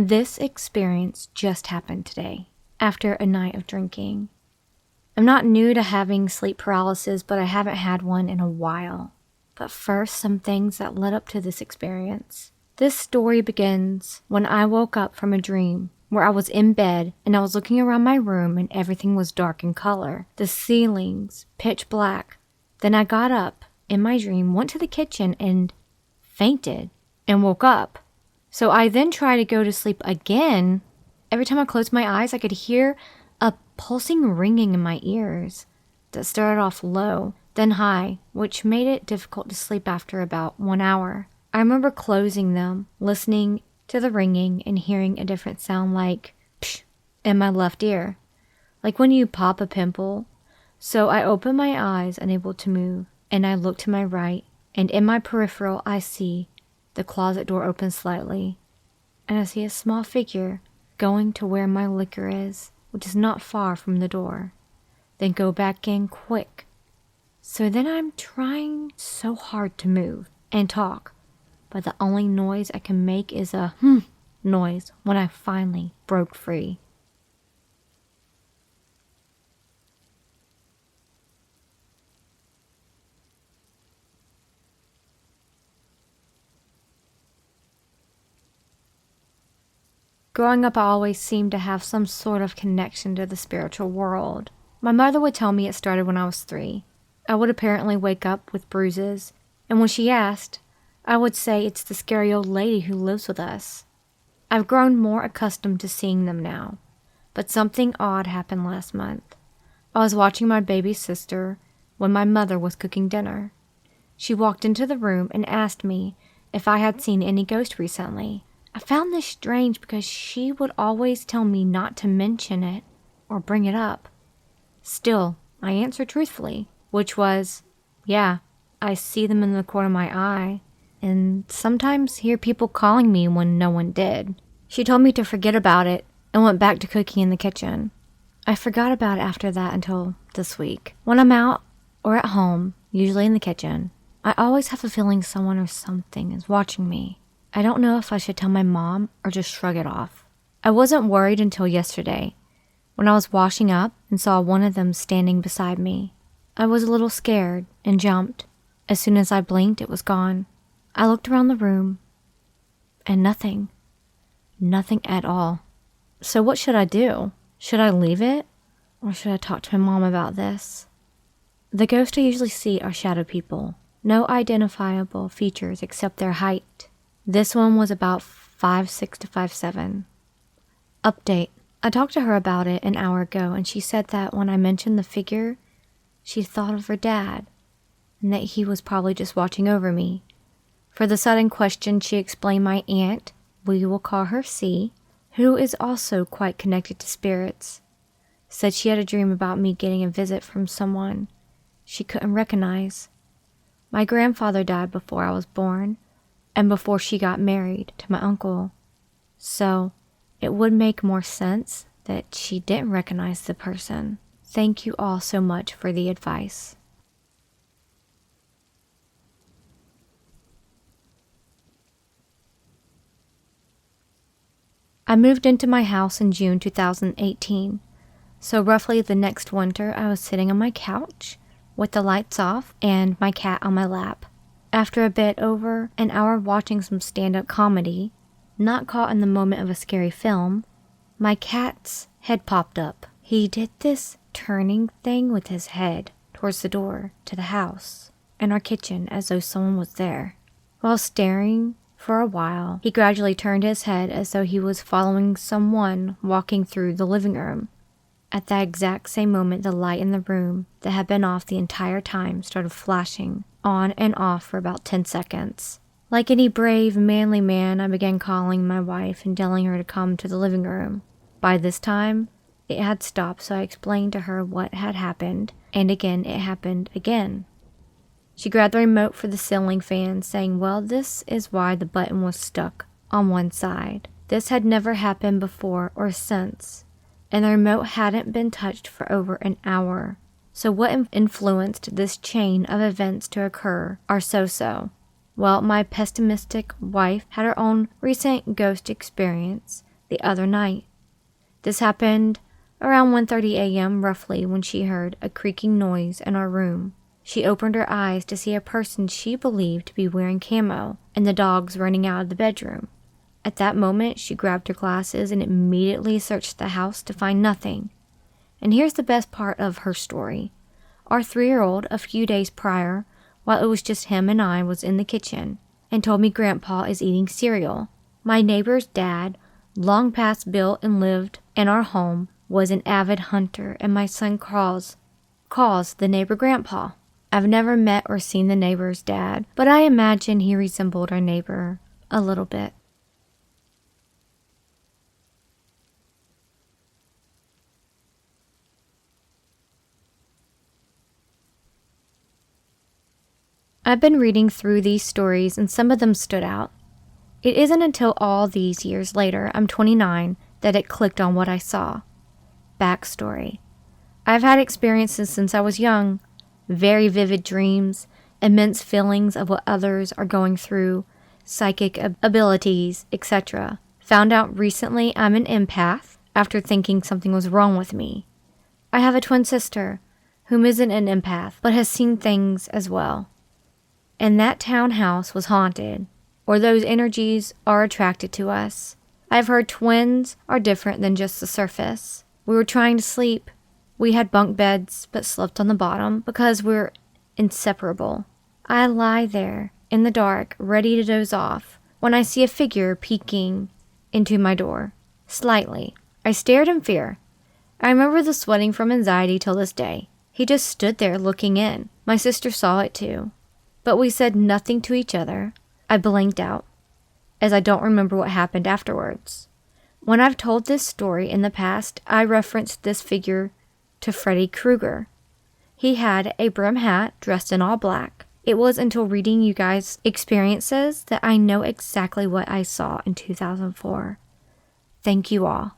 This experience just happened today, after a night of drinking. I'm not new to having sleep paralysis, but I haven't had one in a while. But first, some things that led up to this experience. This story begins when I woke up from a dream where I was in bed and I was looking around my room and everything was dark in color. The ceilings pitch black. Then I got up in my dream, went to the kitchen and fainted and woke up. So I then tried to go to sleep again. Every time I closed my eyes, I could hear a pulsing ringing in my ears that started off low, then high, which made it difficult to sleep after about 1 hour. I remember closing them, listening to the ringing and hearing a different sound like psh in my left ear, like when you pop a pimple. So I opened my eyes, unable to move, and I look to my right, and in my peripheral I see the closet door open slightly, and I see a small figure going to where my liquor is, which is not far from the door, then go back in quick. So then I'm trying so hard to move and talk, but the only noise I can make is a noise when I finally broke free. Growing up, I always seemed to have some sort of connection to the spiritual world. My mother would tell me it started when I was 3. I would apparently wake up with bruises, and when she asked, I would say it's the scary old lady who lives with us. I've grown more accustomed to seeing them now, but something odd happened last month. I was watching my baby sister when my mother was cooking dinner. She walked into the room and asked me if I had seen any ghosts recently. I found this strange because she would always tell me not to mention it or bring it up. Still, I answered truthfully, which was, yeah, I see them in the corner of my eye, and sometimes hear people calling me when no one did. She told me to forget about it and went back to cooking in the kitchen. I forgot about it after that until this week. When I'm out or at home, usually in the kitchen, I always have a feeling someone or something is watching me. I don't know if I should tell my mom or just shrug it off. I wasn't worried until yesterday, when I was washing up and saw one of them standing beside me. I was a little scared and jumped. As soon as I blinked, it was gone. I looked around the room, and nothing. Nothing at all. So what should I do? Should I leave it? Or should I talk to my mom about this? The ghosts I usually see are shadow people. No identifiable features except their height. This one was about 5'6" to 5'7". Update. I talked to her about it an hour ago, and she said that when I mentioned the figure, she thought of her dad, and that he was probably just watching over me. For the sudden question, she explained my aunt, we will call her C, who is also quite connected to spirits, said she had a dream about me getting a visit from someone she couldn't recognize. My grandfather died before I was born, and before she got married to my uncle, so it would make more sense that she didn't recognize the person. Thank you all so much for the advice. I moved into my house in June 2018, so roughly the next winter I was sitting on my couch with the lights off and my cat on my lap. After a bit over an hour watching some stand-up comedy, not caught in the moment of a scary film, my cat's head popped up. He did this turning thing with his head towards the door to the house and our kitchen as though someone was there. While staring for a while, he gradually turned his head as though he was following someone walking through the living room. At that exact same moment, the light in the room that had been off the entire time started flashing on and off for about 10 seconds. Like any brave, manly man, I began calling my wife and telling her to come to the living room. By this time, it had stopped, so I explained to her what had happened, and again it happened again. She grabbed the remote for the ceiling fan, saying, well, this is why the button was stuck on one side. This had never happened before or since, and the remote hadn't been touched for over an hour. So what influenced this chain of events to occur are so-so. Well, my pessimistic wife had her own recent ghost experience, the other night. This happened around 1:30 a.m. roughly when she heard a creaking noise in our room. She opened her eyes to see a person she believed to be wearing camo and the dogs running out of the bedroom. At that moment, she grabbed her glasses and immediately searched the house to find nothing. And here's the best part of her story. Our 3-year-old, a few days prior, while it was just him and I, was in the kitchen and told me Grandpa is eating cereal. My neighbor's dad, long past built and lived in our home, was an avid hunter, and my son calls the neighbor Grandpa. I've never met or seen the neighbor's dad, but I imagine he resembled our neighbor a little bit. I've been reading through these stories and some of them stood out. It isn't until all these years later, I'm 29, that it clicked on what I saw. Backstory. I've had experiences since I was young. Very vivid dreams, immense feelings of what others are going through, psychic abilities, etc. Found out recently I'm an empath after thinking something was wrong with me. I have a twin sister whom isn't an empath but has seen things as well. And that townhouse was haunted, or those energies are attracted to us. I've heard twins are different than just the surface. We were trying to sleep. We had bunk beds, but slept on the bottom because we're inseparable. I lie there in the dark, ready to doze off, when I see a figure peeking into my door. Slightly. I stared in fear. I remember the sweating from anxiety till this day. He just stood there looking in. My sister saw it too. But we said nothing to each other. I blanked out, as I don't remember what happened afterwards. When I've told this story in the past, I referenced this figure to Freddy Krueger. He had a brim hat, dressed in all black. It was until reading you guys' experiences that I know exactly what I saw in 2004. Thank you all.